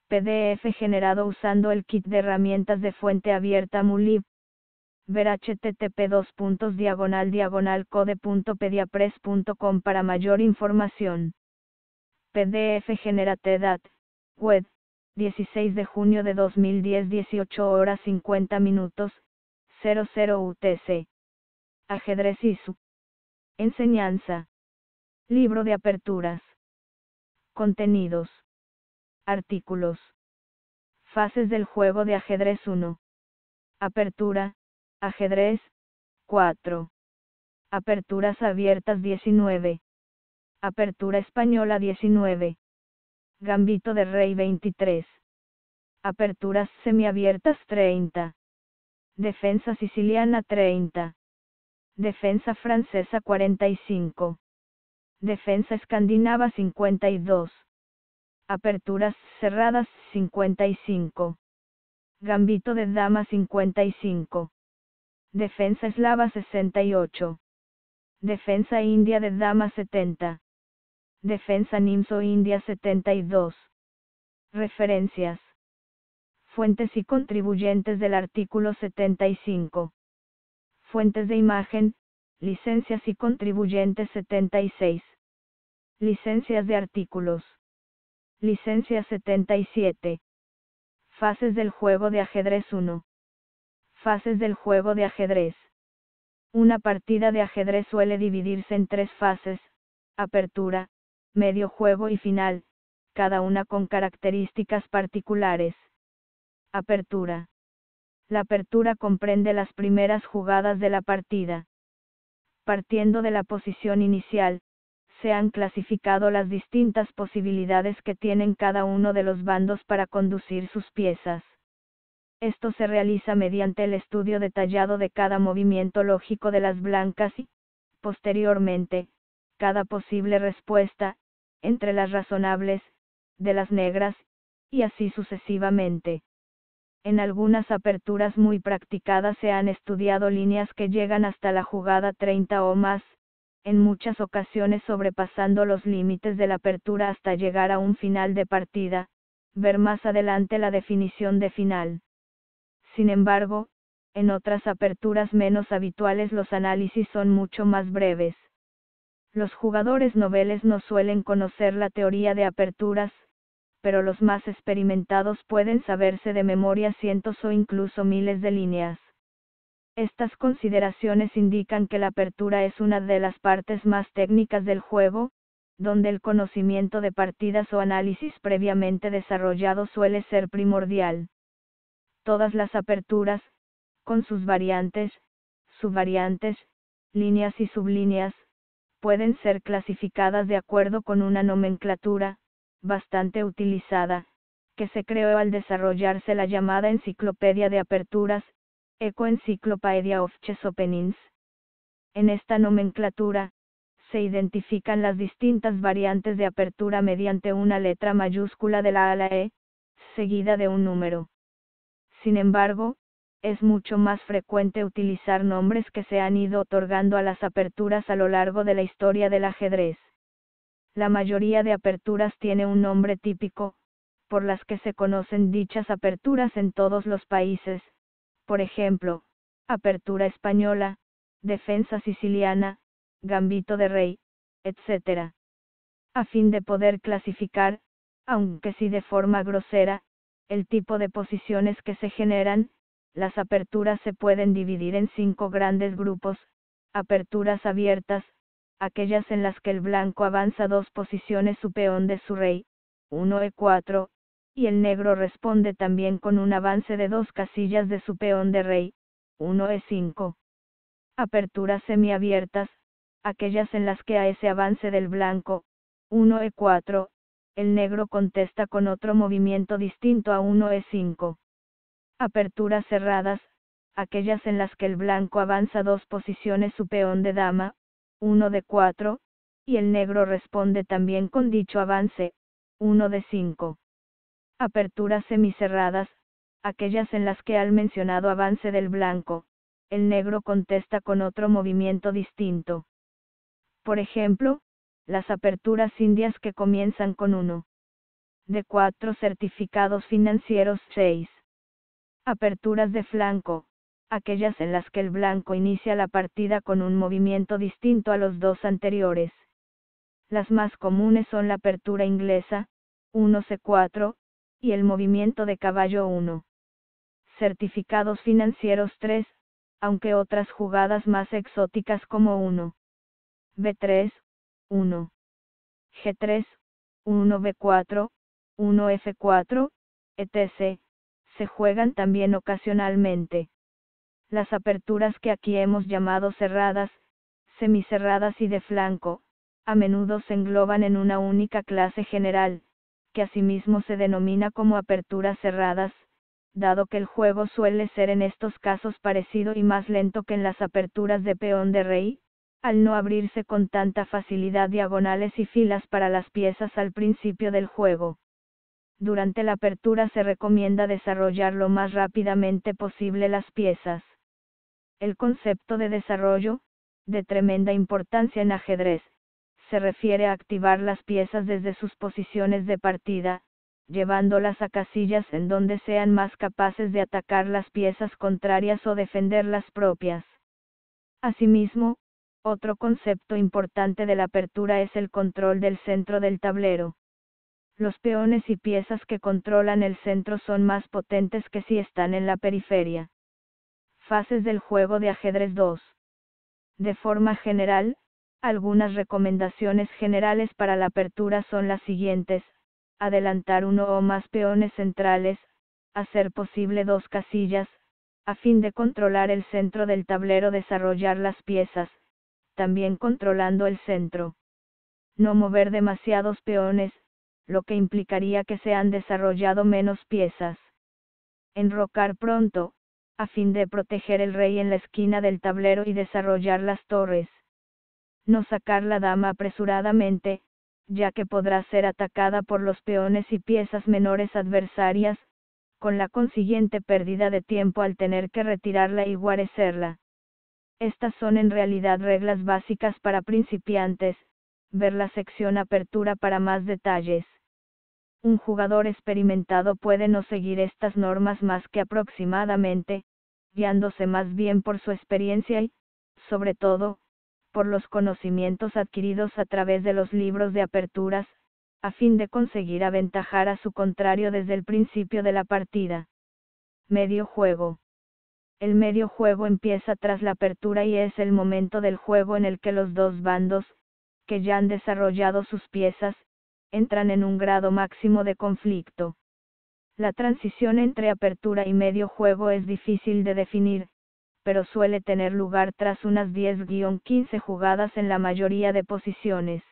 PDF generado usando el kit de herramientas de fuente abierta MULib. Ver http://code.pediapress.com para mayor información. PDF Generated at web, 16 de junio de 2010, 18 horas 50 minutos, 00 UTC. Ajedrez ISU. Enseñanza. Libro de aperturas. Contenidos. Artículos. Fases del juego de ajedrez 1. Apertura, ajedrez, 4. Aperturas abiertas 19. Apertura española 19. Gambito de rey 23. Aperturas semiabiertas 30. Defensa siciliana 30. Defensa francesa 45. Defensa escandinava 52. Aperturas cerradas 55. Gambito de dama 55. Defensa eslava 68. Defensa india de dama 70. Defensa nimso india 72. Referencias. Fuentes y contribuyentes del artículo 75. Fuentes de imagen, licencias y contribuyentes 76. Licencias de artículos. Licencia 77. Fases del juego de ajedrez 1. Fases del juego de ajedrez. Una partida de ajedrez suele dividirse en 3 fases: apertura, medio juego y final, cada una con características particulares. Apertura. La apertura comprende las primeras jugadas de la partida. Partiendo de la posición inicial, se han clasificado las distintas posibilidades que tienen cada uno de los bandos para conducir sus piezas. Esto se realiza mediante el estudio detallado de cada movimiento lógico de las blancas y, posteriormente, cada posible respuesta, entre las razonables, de las negras, y así sucesivamente. En algunas aperturas muy practicadas se han estudiado líneas que llegan hasta la jugada 30 o más, en muchas ocasiones sobrepasando los límites de la apertura hasta llegar a un final de partida. Ver más adelante la definición de final. Sin embargo, en otras aperturas menos habituales los análisis son mucho más breves. Los jugadores noveles no suelen conocer la teoría de aperturas, pero los más experimentados pueden saberse de memoria cientos o incluso miles de líneas. Estas consideraciones indican que la apertura es una de las partes más técnicas del juego, donde el conocimiento de partidas o análisis previamente desarrollado suele ser primordial. Todas las aperturas, con sus variantes, subvariantes, líneas y sublíneas, pueden ser clasificadas de acuerdo con una nomenclatura, bastante utilizada, que se creó al desarrollarse la llamada Enciclopedia de Aperturas, Eco-Encyclopedia of Chess Openings. En esta nomenclatura, se identifican las distintas variantes de apertura mediante una letra mayúscula de la A a la E, seguida de un número. Sin embargo, es mucho más frecuente utilizar nombres que se han ido otorgando a las aperturas a lo largo de la historia del ajedrez. La mayoría de aperturas tiene un nombre típico, por las que se conocen dichas aperturas en todos los países, por ejemplo, apertura española, defensa siciliana, gambito de rey, etc. A fin de poder clasificar, aunque sí de forma grosera, el tipo de posiciones que se generan, las aperturas se pueden dividir en 5 grandes grupos: aperturas abiertas, aquellas en las que el blanco avanza 2 posiciones su peón de su rey, 1e4, y el negro responde también con un avance de 2 casillas de su peón de rey, 1e5. Aperturas semiabiertas, aquellas en las que a ese avance del blanco, 1e4, el negro contesta con otro movimiento distinto a 1e5. Aperturas cerradas, aquellas en las que el blanco avanza 2 posiciones su peón de dama, 1d4, y el negro responde también con dicho avance, 1d5. Aperturas semicerradas, aquellas en las que al mencionado avance del blanco, el negro contesta con otro movimiento distinto. Por ejemplo, las aperturas indias que comienzan con 1, D4 certificados financieros 6. Aperturas de flanco, aquellas en las que el blanco inicia la partida con un movimiento distinto a los dos anteriores. Las más comunes son la apertura inglesa, 1C4, y el movimiento de caballo 1. Certificados financieros 3, aunque otras jugadas más exóticas como 1. B3, 1. G3, 1B4, 1F4, etc., se juegan también ocasionalmente. Las aperturas que aquí hemos llamado cerradas, semicerradas y de flanco, a menudo se engloban en una única clase general, que asimismo se denomina como aperturas cerradas, dado que el juego suele ser en estos casos parecido y más lento que en las aperturas de peón de rey, al no abrirse con tanta facilidad diagonales y filas para las piezas al principio del juego. Durante la apertura se recomienda desarrollar lo más rápidamente posible las piezas. El concepto de desarrollo, de tremenda importancia en ajedrez, se refiere a activar las piezas desde sus posiciones de partida, llevándolas a casillas en donde sean más capaces de atacar las piezas contrarias o defender las propias. Asimismo, otro concepto importante de la apertura es el control del centro del tablero. Los peones y piezas que controlan el centro son más potentes que si están en la periferia. Fases del juego de ajedrez 2. De forma general, algunas recomendaciones generales para la apertura son las siguientes: adelantar uno o más peones centrales, a ser posible dos casillas, a fin de controlar el centro del tablero, desarrollar las piezas, también controlando el centro. No mover demasiados peones, lo que implicaría que se han desarrollado menos piezas. Enrocar pronto, a fin de proteger el rey en la esquina del tablero y desarrollar las torres. No sacar la dama apresuradamente, ya que podrá ser atacada por los peones y piezas menores adversarias, con la consiguiente pérdida de tiempo al tener que retirarla y guarecerla. Estas son en realidad reglas básicas para principiantes, ver la sección apertura para más detalles. Un jugador experimentado puede no seguir estas normas más que aproximadamente, guiándose más bien por su experiencia y, sobre todo, por los conocimientos adquiridos a través de los libros de aperturas, a fin de conseguir aventajar a su contrario desde el principio de la partida. Medio juego. El medio juego empieza tras la apertura y es el momento del juego en el que los dos bandos, que ya han desarrollado sus piezas, entran en un grado máximo de conflicto. La transición entre apertura y medio juego es difícil de definir, pero suele tener lugar tras unas 10-15 jugadas en la mayoría de posiciones.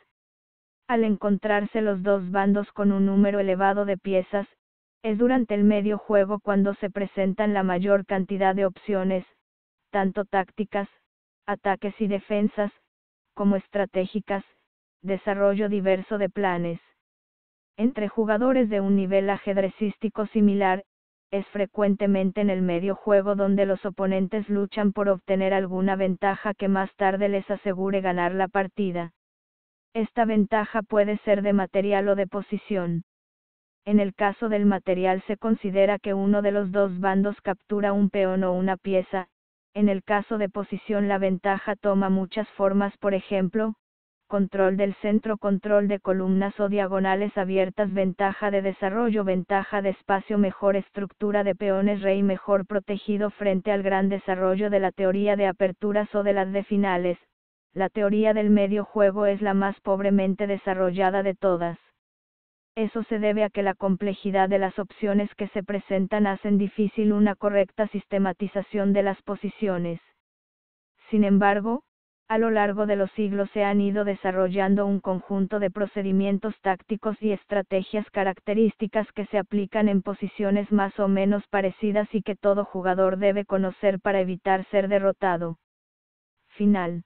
Al encontrarse los dos bandos con un número elevado de piezas, es durante el medio juego cuando se presentan la mayor cantidad de opciones, tanto tácticas, ataques y defensas, como estratégicas, desarrollo diverso de planes. Entre jugadores de un nivel ajedrecístico similar, es frecuentemente en el medio juego donde los oponentes luchan por obtener alguna ventaja que más tarde les asegure ganar la partida. Esta ventaja puede ser de material o de posición. En el caso del material se considera que uno de los dos bandos captura un peón o una pieza. En el caso de posición la ventaja toma muchas formas, por ejemplo, control del centro, control de columnas o diagonales abiertas, ventaja de desarrollo, ventaja de espacio, mejor estructura de peones, rey mejor protegido frente al gran desarrollo de la teoría de aperturas o de las de finales. La teoría del medio juego es la más pobremente desarrollada de todas. Eso se debe a que la complejidad de las opciones que se presentan hacen difícil una correcta sistematización de las posiciones. Sin embargo, a lo largo de los siglos se han ido desarrollando un conjunto de procedimientos tácticos y estrategias características que se aplican en posiciones más o menos parecidas y que todo jugador debe conocer para evitar ser derrotado. Final.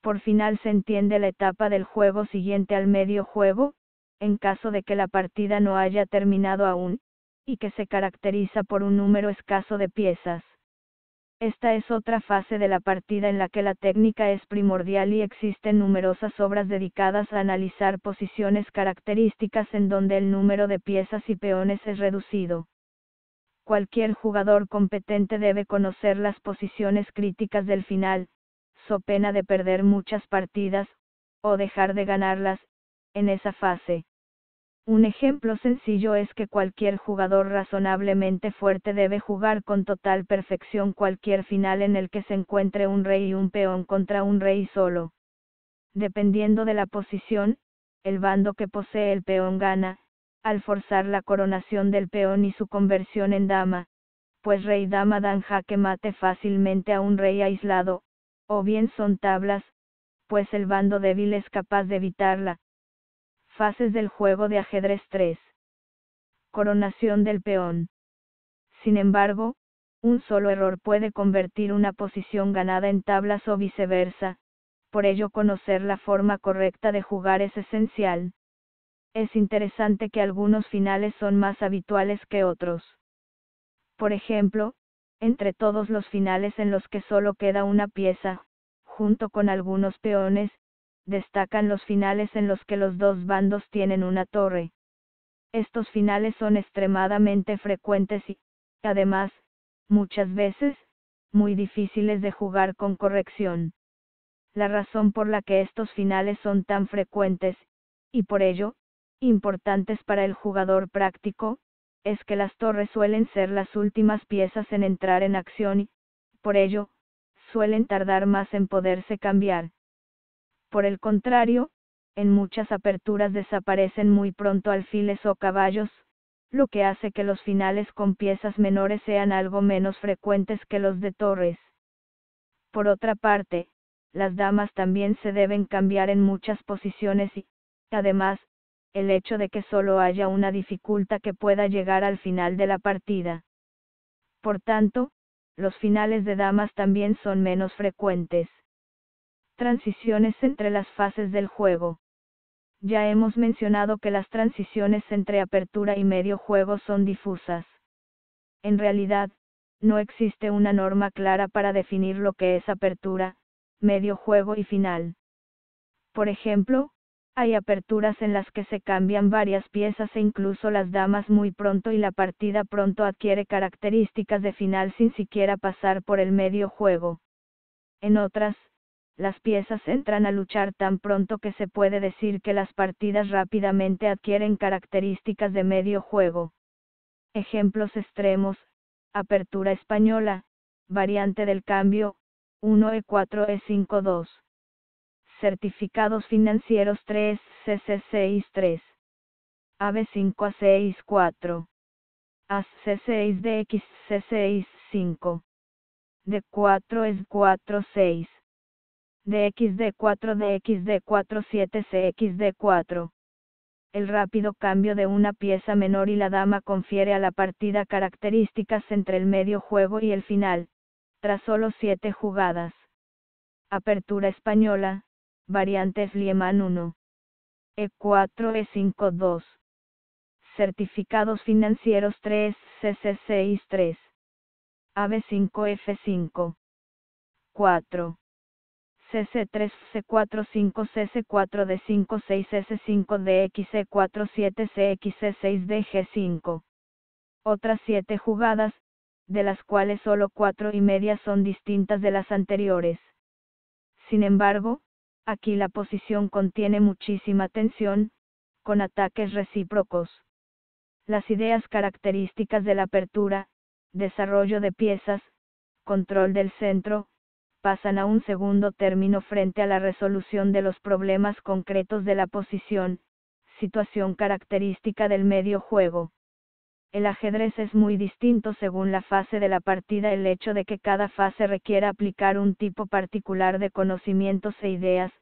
Por final se entiende la etapa del juego siguiente al medio juego, en caso de que la partida no haya terminado aún, y que se caracteriza por un número escaso de piezas. Esta es otra fase de la partida en la que la técnica es primordial y existen numerosas obras dedicadas a analizar posiciones características en donde el número de piezas y peones es reducido. Cualquier jugador competente debe conocer las posiciones críticas del final, so pena de perder muchas partidas, o dejar de ganarlas, en esa fase. Un ejemplo sencillo es que cualquier jugador razonablemente fuerte debe jugar con total perfección cualquier final en el que se encuentre un rey y un peón contra un rey solo. Dependiendo de la posición, el bando que posee el peón gana, al forzar la coronación del peón y su conversión en dama, pues rey-dama dan jaque mate fácilmente a un rey aislado, o bien son tablas, pues el bando débil es capaz de evitarla. Fases del juego de ajedrez 3. Coronación del peón. Sin embargo, un solo error puede convertir una posición ganada en tablas o viceversa, por ello conocer la forma correcta de jugar es esencial. Es interesante que algunos finales son más habituales que otros. Por ejemplo, entre todos los finales en los que solo queda una pieza, junto con algunos peones, destacan los finales en los que los dos bandos tienen una torre. Estos finales son extremadamente frecuentes y, además, muchas veces, muy difíciles de jugar con corrección. La razón por la que estos finales son tan frecuentes, y por ello, importantes para el jugador práctico, es que las torres suelen ser las últimas piezas en entrar en acción y, por ello, suelen tardar más en poderse cambiar. Por el contrario, en muchas aperturas desaparecen muy pronto alfiles o caballos, lo que hace que los finales con piezas menores sean algo menos frecuentes que los de torres. Por otra parte, las damas también se deben cambiar en muchas posiciones y, además, el hecho de que solo haya una dificulta que pueda llegar al final de la partida. Por tanto, los finales de damas también son menos frecuentes. Transiciones entre las fases del juego. Ya hemos mencionado que las transiciones entre apertura y medio juego son difusas. En realidad, no existe una norma clara para definir lo que es apertura, medio juego y final. Por ejemplo, hay aperturas en las que se cambian varias piezas e incluso las damas muy pronto y la partida pronto adquiere características de final sin siquiera pasar por el medio juego. En otras, las piezas entran a luchar tan pronto que se puede decir que las partidas rápidamente adquieren características de medio juego. Ejemplos extremos: apertura española, variante del cambio, 1E4 E5 2. Certificados financieros 3 CC6 3. AB5 A6 4. AC6 DX C6 5. D4 es 4 6. DXD4 DXD4 7 CXD4. El rápido cambio de una pieza menor y la dama confiere a la partida características entre el medio juego y el final, tras solo 7 jugadas. Apertura española, variante Schliemann 1. E4 E5 2. Certificados financieros 3 CC6 3. AB5 F5. 4. CC3 C4 5 CC4 D5 6 S5 DX 4 7 CX 6 DG5. Otras 7 jugadas, de las cuales solo 4 y media son distintas de las anteriores. Sin embargo, aquí la posición contiene muchísima tensión, con ataques recíprocos. Las ideas características de la apertura, desarrollo de piezas, control del centro, pasan a un segundo término frente a la resolución de los problemas concretos de la posición, situación característica del medio juego. El ajedrez es muy distinto según la fase de la partida. El hecho de que cada fase requiera aplicar un tipo particular de conocimientos e ideas,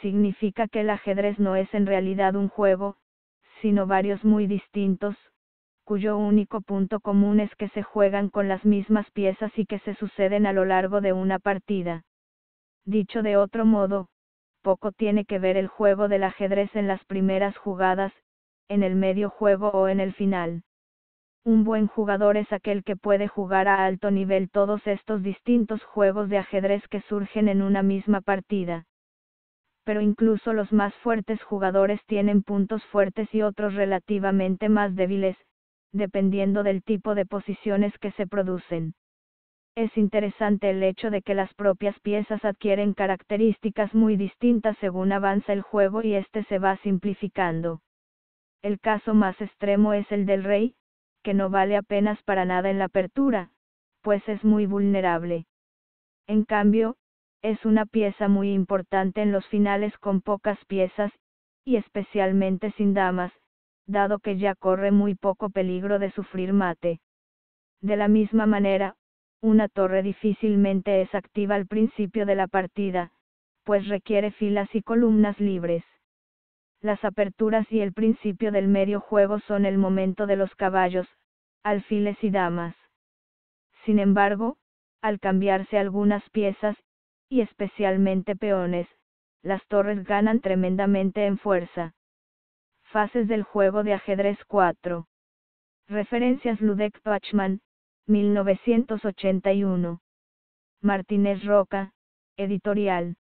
significa que el ajedrez no es en realidad un juego, sino varios muy distintos, cuyo único punto común es que se juegan con las mismas piezas y que se suceden a lo largo de una partida. Dicho de otro modo, poco tiene que ver el juego del ajedrez en las primeras jugadas, en el medio juego o en el final. Un buen jugador es aquel que puede jugar a alto nivel todos estos distintos juegos de ajedrez que surgen en una misma partida. Pero incluso los más fuertes jugadores tienen puntos fuertes y otros relativamente más débiles, dependiendo del tipo de posiciones que se producen. Es interesante el hecho de que las propias piezas adquieren características muy distintas según avanza el juego y este se va simplificando. El caso más extremo es el del rey, que no vale apenas para nada en la apertura, pues es muy vulnerable. En cambio, es una pieza muy importante en los finales con pocas piezas, y especialmente sin damas, dado que ya corre muy poco peligro de sufrir mate. De la misma manera, una torre difícilmente es activa al principio de la partida, pues requiere filas y columnas libres. Las aperturas y el principio del medio juego son el momento de los caballos, alfiles y damas. Sin embargo, al cambiarse algunas piezas, y especialmente peones, las torres ganan tremendamente en fuerza. Fases del juego de ajedrez 4. Referencias Ludek Pachman, 1981. Martínez Roca, editorial.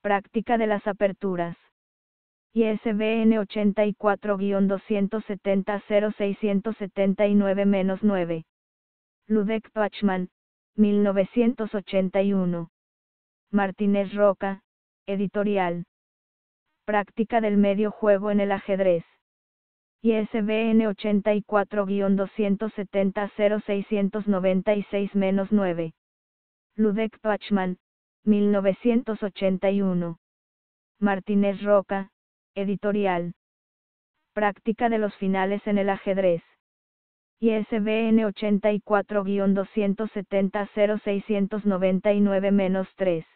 Práctica de las aperturas. ISBN 84-270-0679-9. Ludek Pachman, 1981. Martínez Roca, editorial. Práctica del medio juego en el ajedrez. ISBN 84-270-0696-9. Ludek Pachman, 1981. Martínez Roca, editorial. Práctica de los finales en el ajedrez. ISBN 84-270-0699-3.